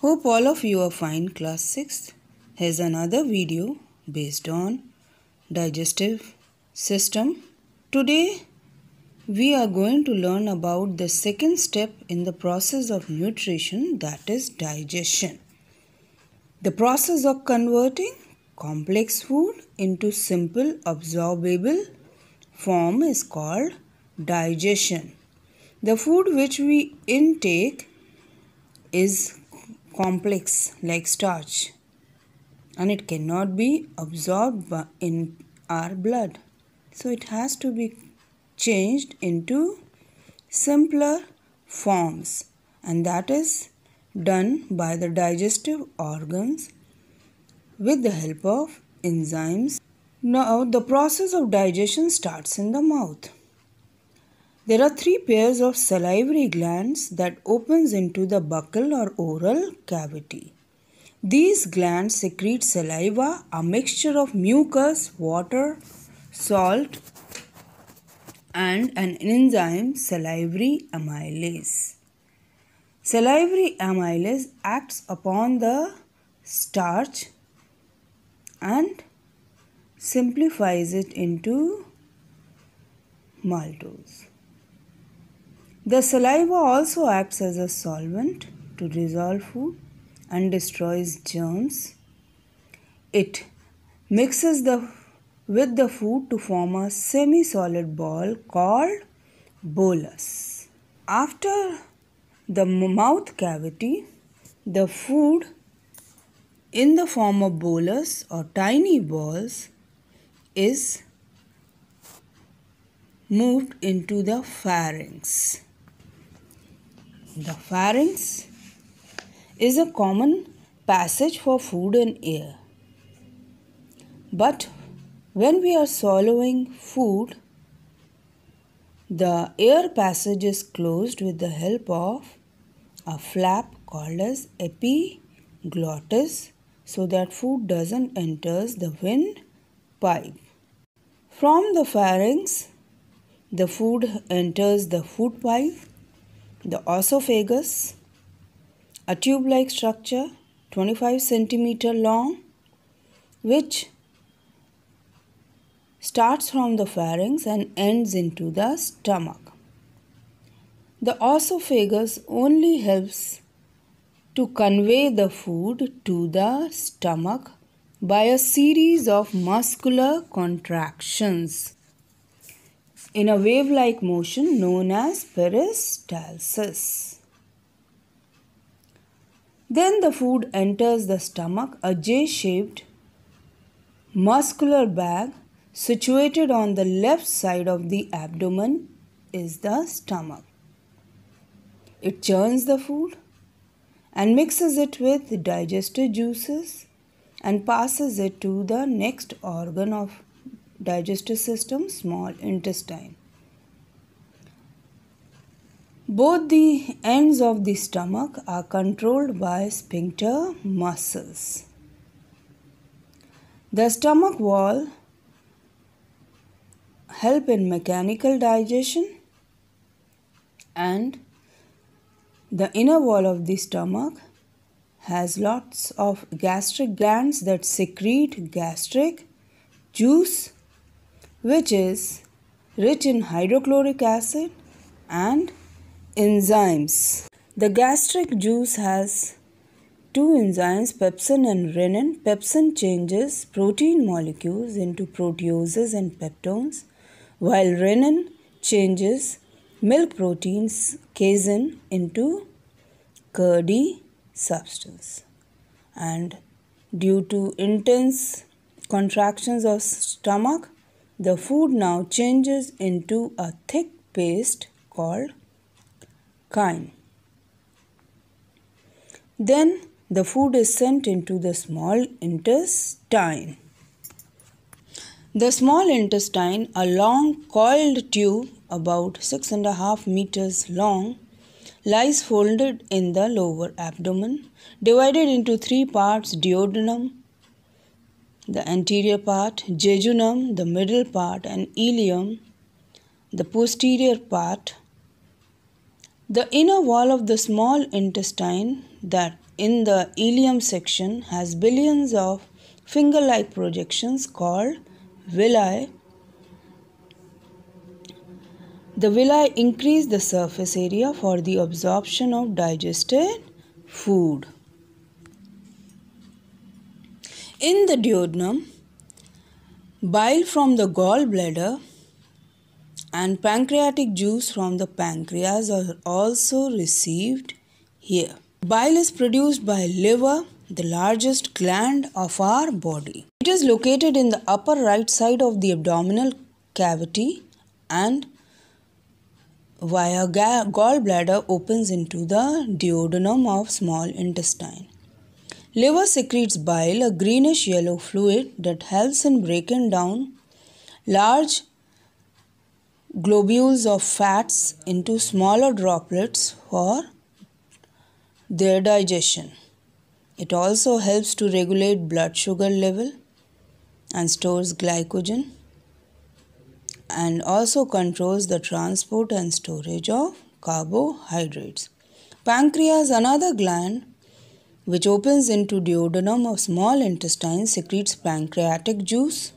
Hope all of you are fine, class 6. Here's another video based on digestive system. Today we are going to learn about the second step in the process of nutrition, that is digestion. The process of converting complex food into simple absorbable form is called digestion. The food which we intake is complex like starch and it cannot be absorbed in our blood. So it has to be changed into simpler forms, and that is done by the digestive organs with the help of enzymes. Now the process of digestion starts in the mouth. There are 3 pairs of salivary glands that opens into the buccal or oral cavity. These glands secrete saliva, a mixture of mucus, water, salt, and an enzyme, salivary amylase. Salivary amylase acts upon the starch and simplifies it into maltose. The saliva also acts as a solvent to dissolve food and destroys germs. It mixes with the food to form a semi-solid ball called bolus. After the mouth cavity, the food in the form of bolus or tiny balls is moved into the pharynx. The pharynx is a common passage for food and air. But when we are swallowing food, the air passage is closed with the help of a flap called as epiglottis so that food doesn't enter the windpipe. From the pharynx, the food enters the food pipe, the esophagus, a tube-like structure 25 cm long, which starts from the pharynx and ends into the stomach. The esophagus only helps to convey the food to the stomach by a series of muscular contractions in a wave-like motion known as peristalsis. Then the food enters the stomach, a J-shaped muscular bag situated on the left side of the abdomen is the stomach. It churns the food and mixes it with digestive juices and passes it to the next organ of digestive system, small intestine. Both the ends of the stomach are controlled by sphincter muscles. The stomach wall help in mechanical digestion, and the inner wall of the stomach has lots of gastric glands that secrete gastric juice, which is rich in hydrochloric acid and enzymes. The gastric juice has 2 enzymes, pepsin and renin. Pepsin changes protein molecules into proteases and peptones, while renin changes milk proteins casein into curdy substance. And due to intense contractions of stomach, the food now changes into a thick paste called chyme. Then the food is sent into the small intestine. The small intestine, a long coiled tube about 6.5 meters long, lies folded in the lower abdomen, divided into 3 parts: duodenum, the anterior part, jejunum, the middle part, and ileum, the posterior part. The inner wall of the small intestine that in the ileum section has billions of finger-like projections called villi. The villi increase the surface area for the absorption of digested food. In the duodenum, bile from the gallbladder and pancreatic juice from the pancreas are also received here. Bile is produced by liver, the largest gland of our body. It is located in the upper right side of the abdominal cavity and via gallbladder opens into the duodenum of small intestine. Liver secretes bile, a greenish yellow fluid that helps in breaking down large globules of fats into smaller droplets for their digestion. It also helps to regulate blood sugar level and stores glycogen, and also controls the transport and storage of carbohydrates. Pancreas, another gland which opens into duodenum of small intestine, secretes pancreatic juice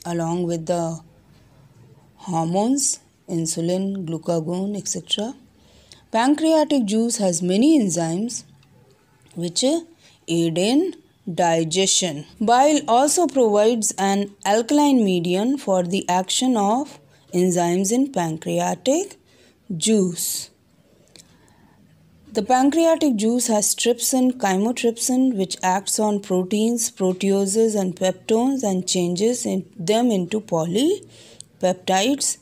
along with the hormones, insulin, glucagon, etc. Pancreatic juice has many enzymes which aid in digestion. Bile also provides an alkaline medium for the action of enzymes in pancreatic juice. The pancreatic juice has trypsin, chymotrypsin, which acts on proteins, proteases and peptones and changes them into polypeptides,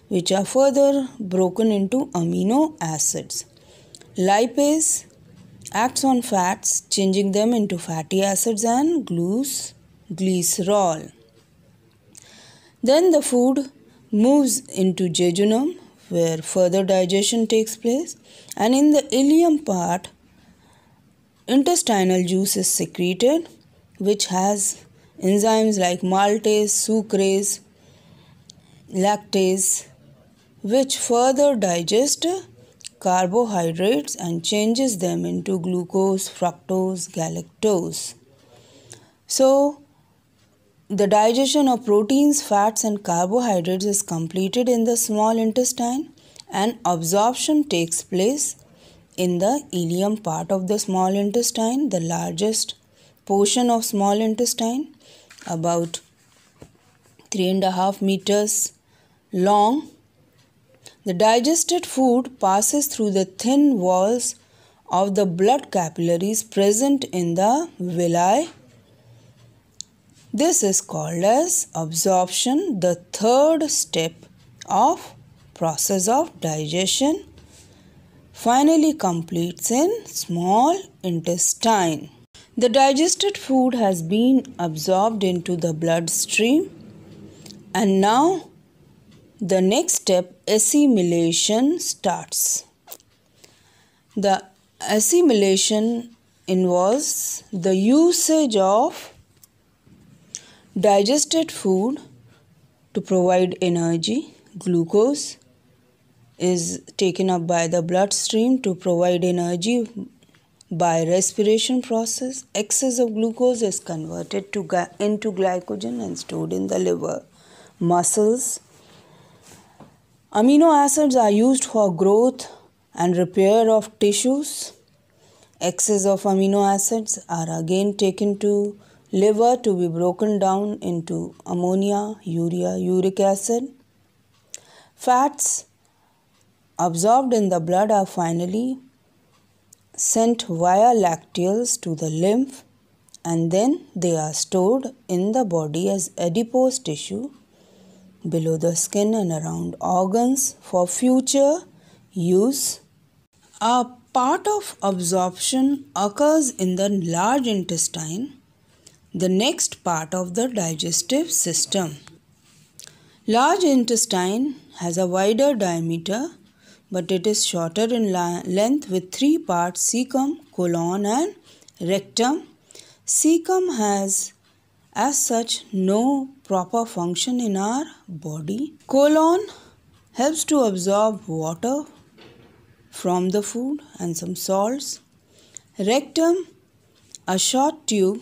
which are further broken into amino acids. Lipase acts on fats, changing them into fatty acids and glycerol. Then the food moves into jejunum, where further digestion takes place, and in the ileum part, intestinal juice is secreted, which has enzymes like maltase, sucrase, lactase, which further digest carbohydrates and changes them into glucose, fructose, galactose. So, the digestion of proteins, fats and carbohydrates is completed in the small intestine, and absorption takes place in the ileum part of the small intestine, the largest portion of small intestine, about 3.5 meters long. The digested food passes through the thin walls of the blood capillaries present in the villi. This is called as absorption, the third step of process of digestion. Finally completes in small intestine. The digested food has been absorbed into the bloodstream, and now the next step, assimilation, starts. The assimilation involves the usage of digested food to provide energy. Glucose is taken up by the bloodstream to provide energy by respiration process. Excess of glucose is converted into glycogen and stored in the liver, muscles. Amino acids are used for growth and repair of tissues. Excess of amino acids are again taken to liver to be broken down into ammonia, urea, uric acid. Fats absorbed in the blood are finally sent via lacteals to the lymph, and then they are stored in the body as adipose tissue below the skin and around organs for future use. A part of absorption occurs in the large intestine, the next part of the digestive system. Large intestine has a wider diameter, but it is shorter in length with three parts: cecum, colon and rectum. Cecum has as such no proper function in our body. Colon helps to absorb water from the food and some salts. Rectum A short tube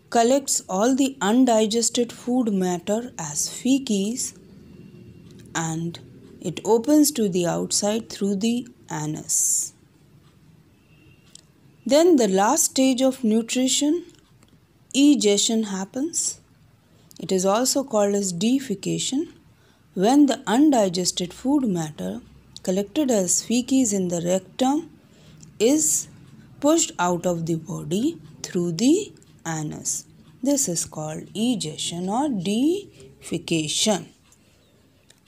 collects all the undigested food matter as feces and it opens to the outside through the anus. Then the last stage of nutrition, egestion, happens. It is also called as defecation, when the undigested food matter collected as feces in the rectum is pushed out of the body through the anus. This is called egestion or defecation.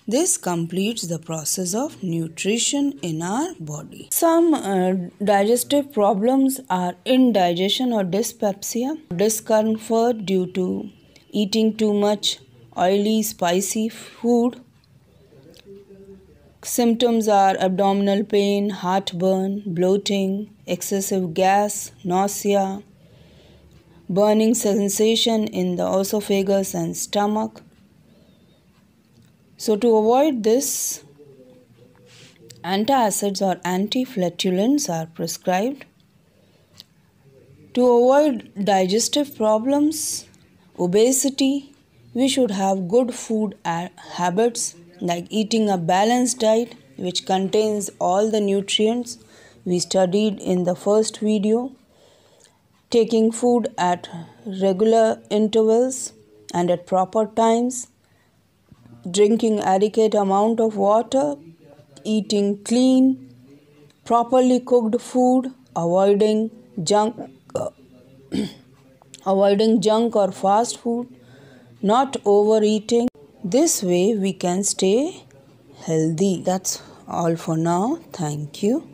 This completes the process of nutrition in our body. Some digestive problems are indigestion or dyspepsia, discomfort due to eating too much oily, spicy food. Symptoms are abdominal pain, heartburn, bloating, excessive gas, nausea, burning sensation in the esophagus and stomach. So to avoid this, antacids or antiflatulents are prescribed. To avoid digestive problems, obesity, we should have good food habits like eating a balanced diet which contains all the nutrients we studied in the first video, taking food at regular intervals and at proper times, drinking adequate amount of water, eating clean, properly cooked food, avoiding junk or fast food, not overeating. This way we can stay healthy. That's all for now. Thank you.